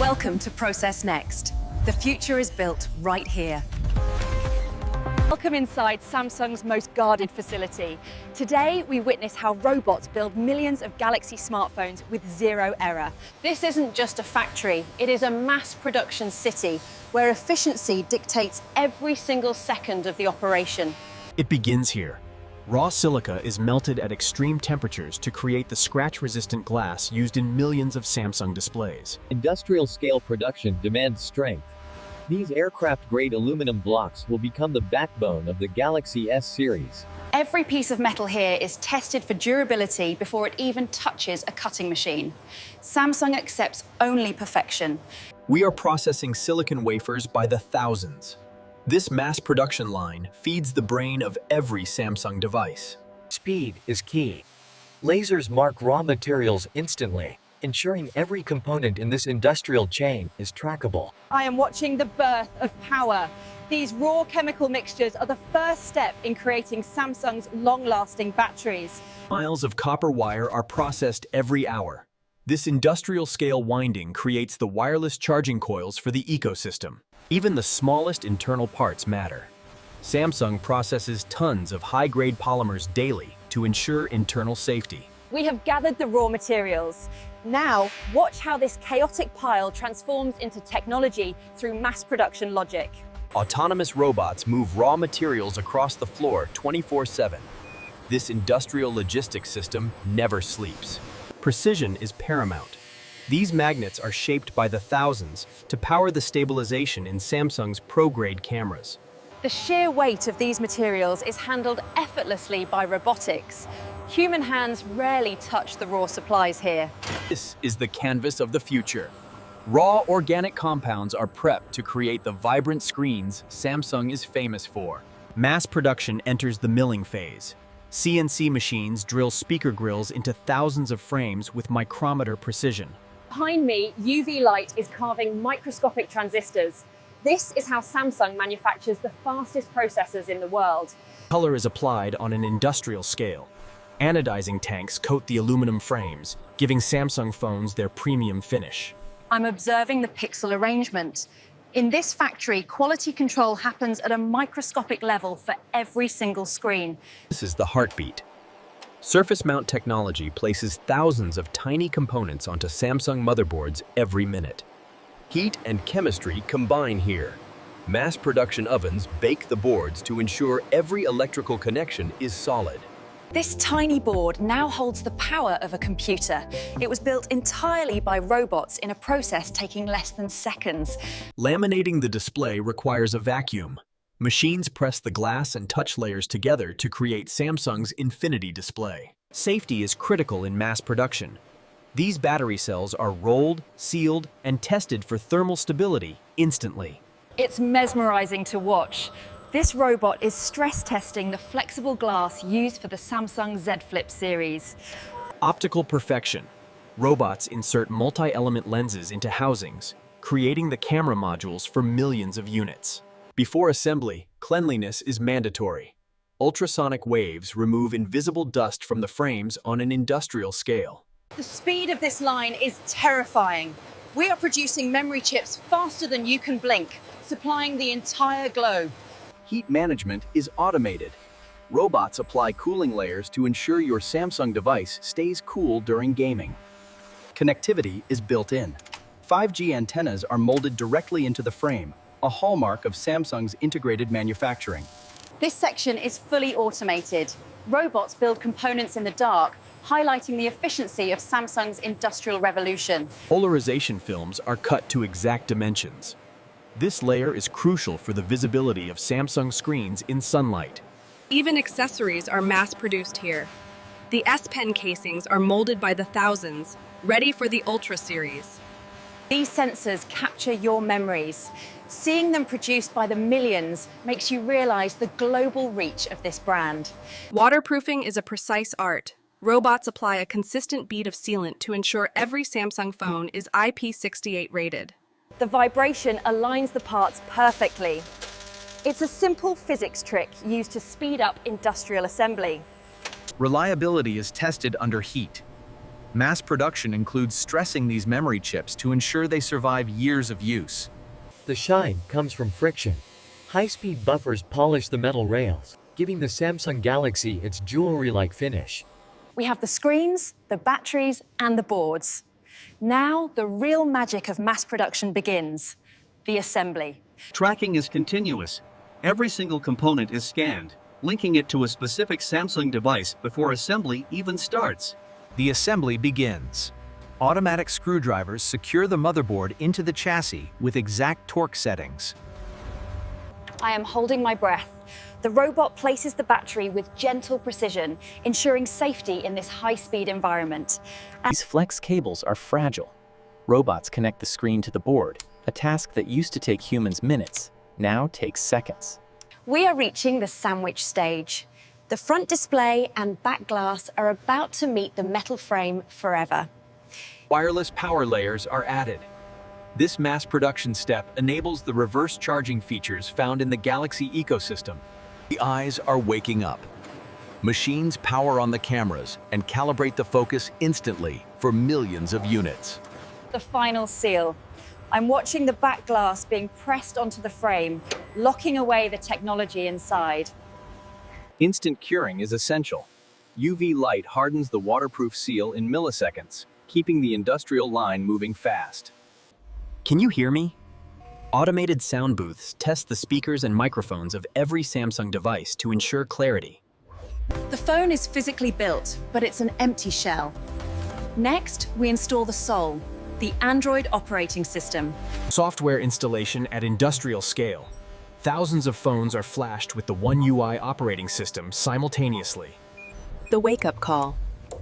Welcome to Process Next. The future is built right here. Welcome inside Samsung's most guarded facility. Today, we witness how robots build millions of Galaxy smartphones with zero error. This isn't just a factory, it is a mass production city where efficiency dictates every single second of the operation. It begins here. Raw silica is melted at extreme temperatures to create the scratch-resistant glass used in millions of Samsung displays. Industrial-scale production demands strength. These aircraft-grade aluminum blocks will become the backbone of the Galaxy S series. Every piece of metal here is tested for durability before it even touches a cutting machine. Samsung accepts only perfection. We are processing silicon wafers by the thousands. This mass production line feeds the brain of every Samsung device. Speed is key. Lasers mark raw materials instantly, ensuring every component in this industrial chain is trackable. I am watching the birth of power. These raw chemical mixtures are the first step in creating Samsung's long-lasting batteries. Miles of copper wire are processed every hour. This industrial-scale winding creates the wireless charging coils for the ecosystem. Even the smallest internal parts matter. Samsung processes tons of high-grade polymers daily to ensure internal safety. We have gathered the raw materials. Now, watch how this chaotic pile transforms into technology through mass production logic. Autonomous robots move raw materials across the floor 24/7. This industrial logistics system never sleeps. Precision is paramount. These magnets are shaped by the thousands to power the stabilization in Samsung's pro-grade cameras. The sheer weight of these materials is handled effortlessly by robotics. Human hands rarely touch the raw supplies here. This is the canvas of the future. Raw organic compounds are prepped to create the vibrant screens Samsung is famous for. Mass production enters the milling phase. CNC machines drill speaker grills into thousands of frames with micrometer precision. Behind me, UV light is carving microscopic transistors. This is how Samsung manufactures the fastest processors in the world. Color is applied on an industrial scale. Anodizing tanks coat the aluminum frames, giving Samsung phones their premium finish. I'm observing the pixel arrangement. In this factory, quality control happens at a microscopic level for every single screen. This is the heartbeat. Surface mount technology places thousands of tiny components onto Samsung motherboards every minute. Heat and chemistry combine here. Mass production ovens bake the boards to ensure every electrical connection is solid. This tiny board now holds the power of a computer. It was built entirely by robots in a process taking less than seconds. Laminating the display requires a vacuum. Machines press the glass and touch layers together to create Samsung's Infinity display. Safety is critical in mass production. These battery cells are rolled, sealed, and tested for thermal stability instantly. It's mesmerizing to watch. This robot is stress testing the flexible glass used for the Samsung Z Flip series. Optical perfection. Robots insert multi-element lenses into housings, creating the camera modules for millions of units. Before assembly, cleanliness is mandatory. Ultrasonic waves remove invisible dust from the frames on an industrial scale. The speed of this line is terrifying. We are producing memory chips faster than you can blink, supplying the entire globe. Heat management is automated. Robots apply cooling layers to ensure your Samsung device stays cool during gaming. Connectivity is built in. 5G antennas are molded directly into the frame, a hallmark of Samsung's integrated manufacturing. This section is fully automated. Robots build components in the dark, highlighting the efficiency of Samsung's industrial revolution. Polarization films are cut to exact dimensions. This layer is crucial for the visibility of Samsung screens in sunlight. Even accessories are mass-produced here. The S Pen casings are molded by the thousands, ready for the Ultra series. These sensors capture your memories. Seeing them produced by the millions makes you realize the global reach of this brand. Waterproofing is a precise art. Robots apply a consistent bead of sealant to ensure every Samsung phone is IP68 rated. The vibration aligns the parts perfectly. It's a simple physics trick used to speed up industrial assembly. Reliability is tested under heat. Mass production includes stressing these memory chips to ensure they survive years of use. The shine comes from friction. High-speed buffers polish the metal rails, giving the Samsung Galaxy its jewelry-like finish. We have the screens, the batteries, and the boards. Now, the real magic of mass production begins, the assembly. Tracking is continuous. Every single component is scanned, linking it to a specific Samsung device before assembly even starts. The assembly begins. Automatic screwdrivers secure the motherboard into the chassis with exact torque settings. I am holding my breath. The robot places the battery with gentle precision, ensuring safety in this high-speed environment. These flex cables are fragile. Robots connect the screen to the board, a task that used to take humans minutes, now takes seconds. We are reaching the sandwich stage. The front display and back glass are about to meet the metal frame forever. Wireless power layers are added. This mass production step enables the reverse charging features found in the Galaxy ecosystem. The eyes are waking up. Machines power on the cameras and calibrate the focus instantly for millions of units. The final seal. I'm watching the back glass being pressed onto the frame, locking away the technology inside. Instant curing is essential. UV light hardens the waterproof seal in milliseconds, keeping the industrial line moving fast. Can you hear me? Automated sound booths test the speakers and microphones of every Samsung device to ensure clarity. The phone is physically built, but it's an empty shell. Next, we install the soul, the Android operating system. Software installation at industrial scale. Thousands of phones are flashed with the One UI operating system simultaneously. The wake-up call.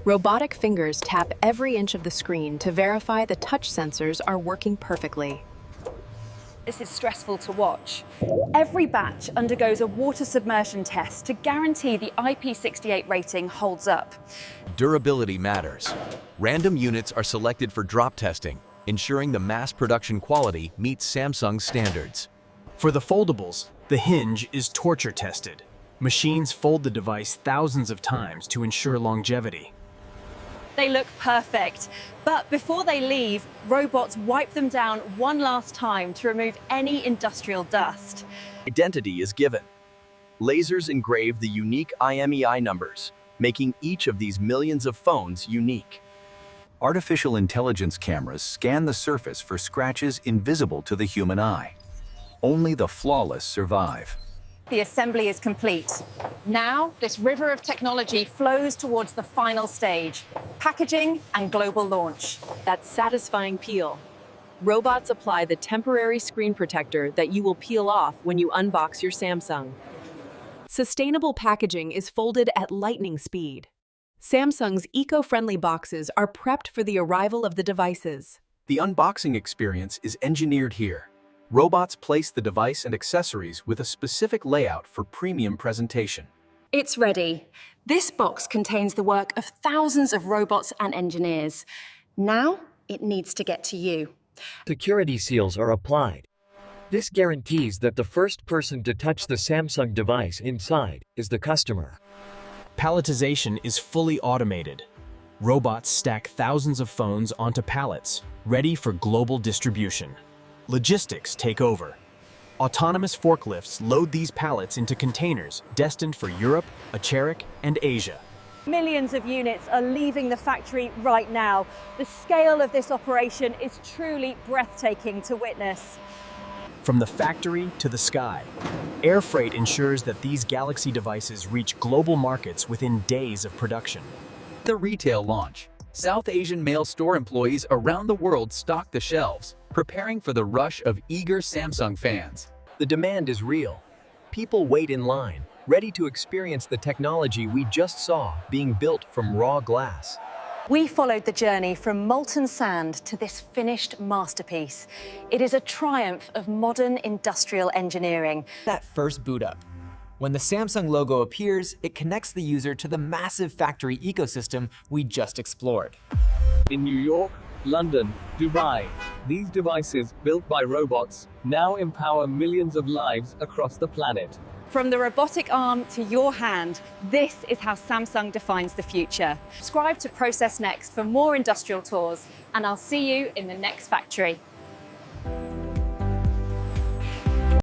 Robotic fingers tap every inch of the screen to verify the touch sensors are working perfectly. This is stressful to watch. Every batch undergoes a water submersion test to guarantee the IP68 rating holds up. Durability matters. Random units are selected for drop testing, ensuring the mass production quality meets Samsung's standards. For the foldables, the hinge is torture tested. Machines fold the device thousands of times to ensure longevity. They look perfect, but before they leave, robots wipe them down one last time to remove any industrial dust. Identity is given. Lasers engrave the unique IMEI numbers, making each of these millions of phones unique. Artificial intelligence cameras scan the surface for scratches invisible to the human eye. Only the flawless survive. The assembly is complete. Now, this river of technology flows towards the final stage, packaging and global launch. That satisfying peel. Robots apply the temporary screen protector that you will peel off when you unbox your Samsung. Sustainable packaging is folded at lightning speed. Samsung's eco-friendly boxes are prepped for the arrival of the devices. The unboxing experience is engineered here. Robots place the device and accessories with a specific layout for premium presentation. It's ready. This box contains the work of thousands of robots and engineers. Now, it needs to get to you. Security seals are applied. This guarantees that the first person to touch the Samsung device inside is the customer. Palletization is fully automated. Robots stack thousands of phones onto pallets, ready for global distribution. Logistics take over. Autonomous forklifts load these pallets into containers destined for Europe, Acheric, and Asia. Millions of units are leaving the factory right now. The scale of this operation is truly breathtaking to witness. From the factory to the sky, air freight ensures that these Galaxy devices reach global markets within days of production. The retail launch. South Asian mail store employees around the world stock the shelves, preparing for the rush of eager Samsung fans. The demand is real. People wait in line, ready to experience the technology we just saw being built from raw glass. We followed the journey from molten sand to this finished masterpiece. It is a triumph of modern industrial engineering. That first boot up. When the Samsung logo appears, it connects the user to the massive factory ecosystem we just explored. In New York, London, Dubai, these devices, built by robots, now empower millions of lives across the planet. From the robotic arm to your hand, this is how Samsung defines the future. Subscribe to Process Next for more industrial tours, and I'll see you in the next factory.